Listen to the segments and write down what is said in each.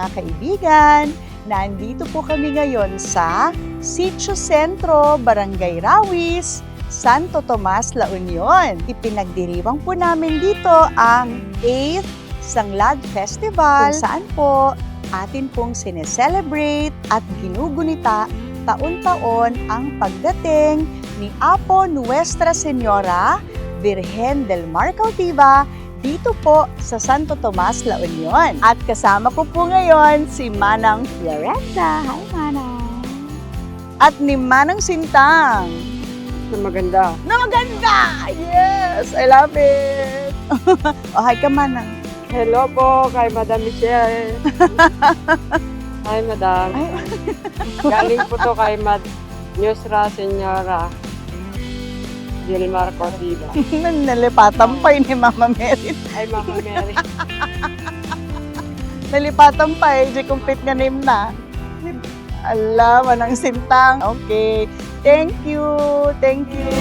mga kaibigan. Nandito po kami ngayon sa Sitio Sentro, Barangay Rawis, Santo Tomas, La Union. Ipinagdiriwang po namin dito ang 8th Sanglad Festival, kung saan po atin pong sineselebrate at ginugunita taon-taon ang pagdating ni Apo Nuestra Señora Virgen del Mar Cautiva dito po sa Santo Tomas, La Union. At kasama ko po ngayon si Manang Florenda. Hi, Manang! At ni Manang Sintang. Na maganda. Na maganda! Yes! I love it! Oh, hi ka, Manang. Hello po kay Madam Michelle. Hi, Madam. Ay, Galing po to kay Nuestra Señora Vilmar Cautiva. nalipatan pa ni Mama Mary. Ay, Mama Mary. Nalipatan pa di complete nga name na. Ala, Manang Sintang. Okay. Thank you. Thank you.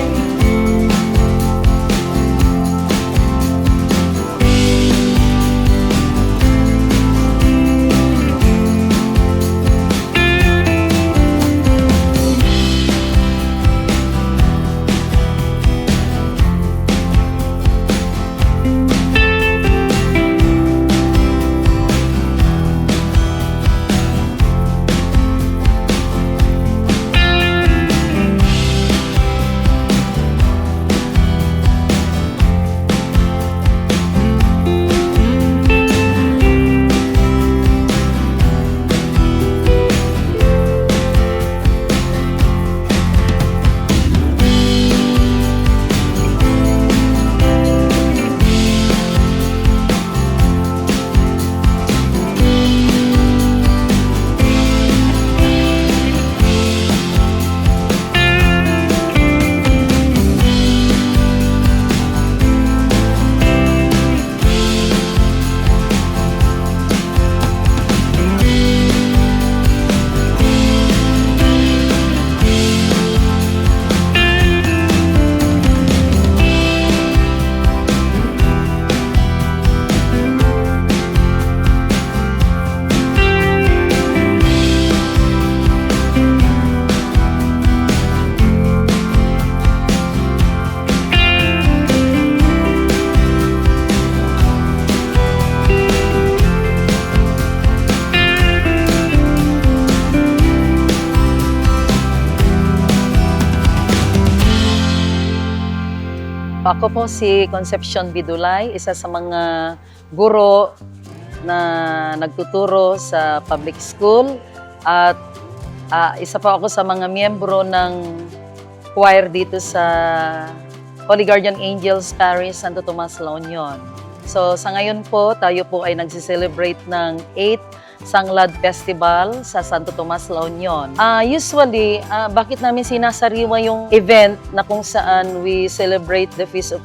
Ako po si Concepcion Bidulay, isa sa mga guro na nagtuturo sa public school at isa po ako sa mga miyembro ng choir dito sa Holy Guardian Angels Parish, Santo Tomas, La Union. So sa ngayon po, tayo po ay nagsiselebrate ng 8th Sanglad Festival sa Santo Tomas, La Union. Usually, bakit namin sinasariwa yung event na kung saan we celebrate the Feast of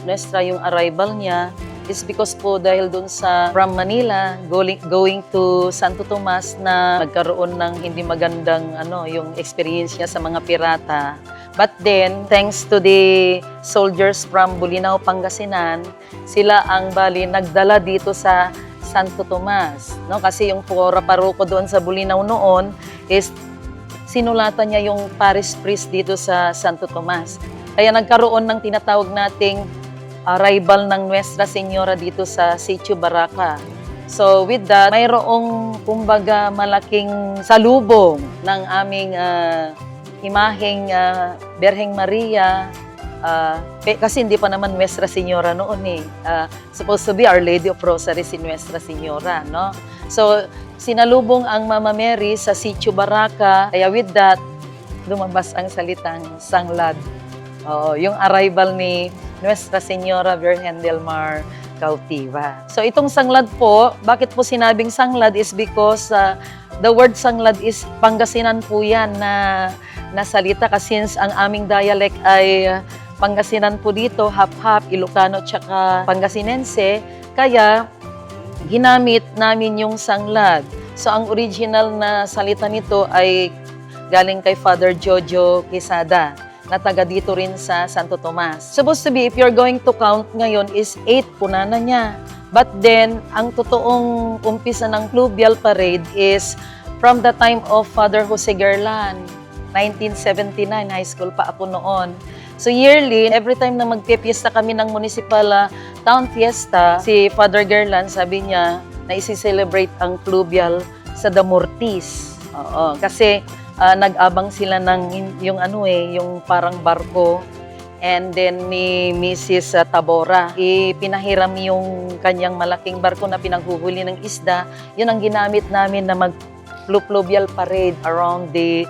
Nuestra, yung arrival niya, is because po dahil dun sa from Manila, going to Santo Tomas na nagkaroon ng hindi magandang yung experience niya sa mga pirata. But then, thanks to the soldiers from Bolinao, Pangasinan, sila ang nagdala dito sa Santo Tomas, no? Kasi yung Fora Parroco doon sa Bolinao noon is sinulatan niya yung parish priest dito sa Santo Tomas. Kaya nagkaroon ng tinatawag nating arrival ng Nuestra Señora dito sa Sitio Baraca. So with that, mayroong kumbaga malaking salubong ng aming imaheng Berheng Maria. Kasi hindi pa naman Nuestra Señora noon eh. Supposed to be Our Lady of Rosary si Nuestra Señora, no? So, sinalubong ang Mama Mary sa Sitio Baraca. Kaya with that, lumabas ang salitang Sanglad. Yung arrival ni Nuestra Señora Virgen del Mar Cautiva. So, itong Sanglad po, bakit po sinabing Sanglad is because the word Sanglad is Pangasinan po yan na salita kasi since ang aming dialect ay Pangasinan po dito, hap-hap, Ilocano tsaka Pangasinense, kaya ginamit namin yung Sanglad. So ang original na salita nito ay galing kay Father Jojo Quesada. na taga dito rin sa Santo Tomas. Supposed to be, if you're going to count ngayon, is 8 punana niya. But then, ang totoong umpisa ng Fluvial Parade is from the time of Father Jose Garland, 1979, high school pa ako noon. So yearly, every time na magpipiesta kami ng municipal town fiesta, si Father Garland, sabi niya na isi-celebrate ang Fluvial sa Damortis. Oo, kasi nag-abang sila ng yung yung parang barko. And then ni Mrs. Tabora, pinahiram yung kanyang malaking barko na pinaghuhuli ng isda. Yun ang ginamit namin na mag-Fluvial Parade around the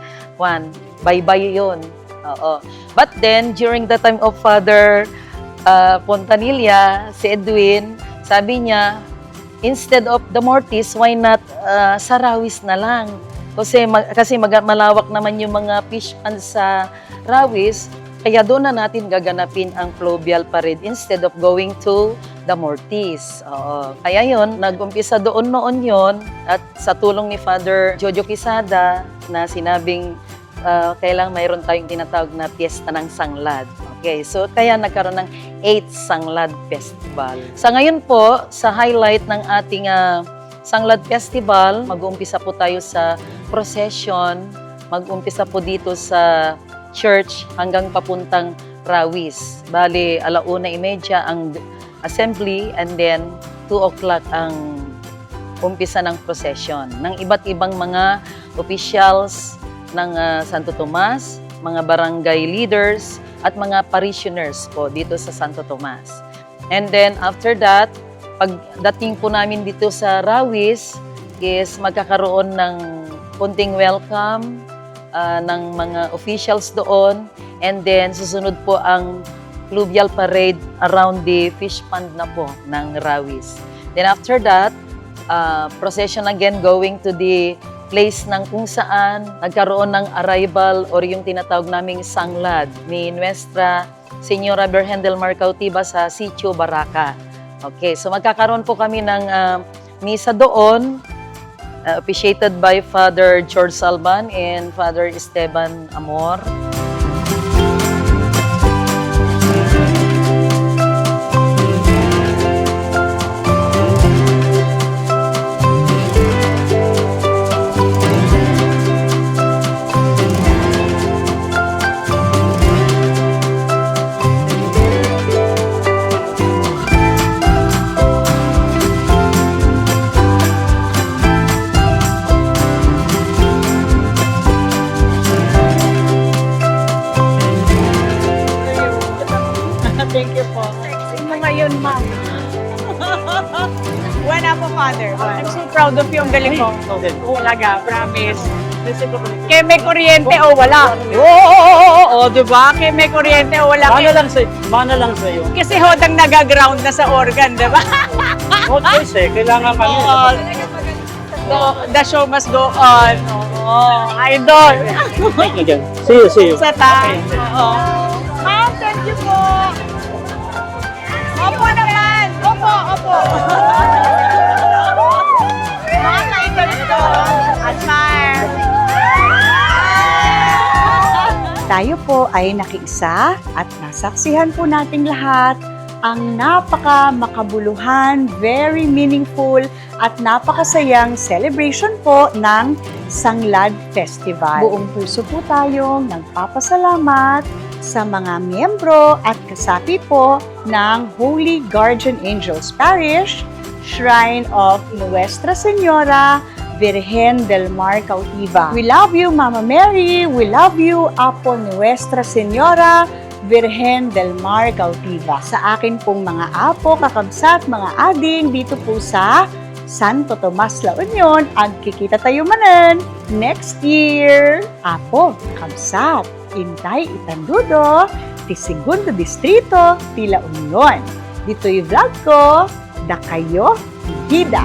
Baybay yun. Oo. But then, during the time of Father Pontanilla, si Edwin, sabi niya, instead of Damortis, why not sa Rawis na lang? Kasi malawak naman yung mga fish pond sa Rawis, kaya doon na natin gaganapin ang Fluvial Parade instead of going to Damortis. Oo. Kaya yun, nag-umpisa doon noon yun, at sa tulong ni Father Jojo Quisada na sinabing kailang mayroon tayong tinatawag na Piesta ng Sanglad. Okay, so kaya nagkaroon ng 8th Sanglad Festival. Sa ngayon po, sa highlight ng ating Sanglad Festival, mag-uumpisa po tayo sa procession, mag-uumpisa po dito sa church hanggang papuntang Rawis. Bali, 1:30 ang assembly and then 2 o'clock ang umpisa ng procession ng iba't ibang mga officials ng Santo Tomas, mga barangay leaders, at mga parishioners po dito sa Santo Tomas. And then after that, pagdating po namin dito sa Rawis, is magkakaroon ng kunting welcome ng mga officials doon. And then susunod po ang Fluvial Parade around the fish pond na po ng Rawis. Then after that, procession again going to the place ng kung saan nagkaroon ng arrival or yung tinatawag naming sanglad ni Nuestra Señora Virgen del Mar Cautiba sa Sitio Baraca. Okay, so magkakaroon po kami ng misa doon, officiated by Father George Salban and Father Esteban Amor. Thank you po. Sino ngayon, ma'am? Wala po, Father. I'm so proud of you. Ang galing mo. Talaga, promise. Kaya may kuryente o wala. Oo, diba? Kaya may kuryente o wala. Mana lang sa'yo. Kasi hodang nagaground na sa organ, diba? No choice eh. Kailangan kami. The show must go on. Oo, idol. See you. Sa tayo. Oo. Ma'am, thank you po. Opo naman. Opo. Mga idol ko. Admire. Tayo po ay nakiisa at nasaksihan po nating lahat ang napaka-makabuluhan, very meaningful at napakasayang celebration po ng Sanglad Festival. Buong puso po tayong nagpapasalamat sa mga miyembro at kasapi po ng Holy Guardian Angels Parish, Shrine of Nuestra Señora Virgen del Mar Cautiba. We love you, Mama Mary. We love you, Apo Nuestra Señora Virgen del Mar Cautiba. Sa akin pong mga apo, kakabsat, mga ading dito po sa Santo Tomas, La Union, agkikita tayo manan next year. Apo, kakabsat, Intay Itandudo, ti Segundo Distrito, ti La Union. Dito yung vlog ko, da kayo, Gida.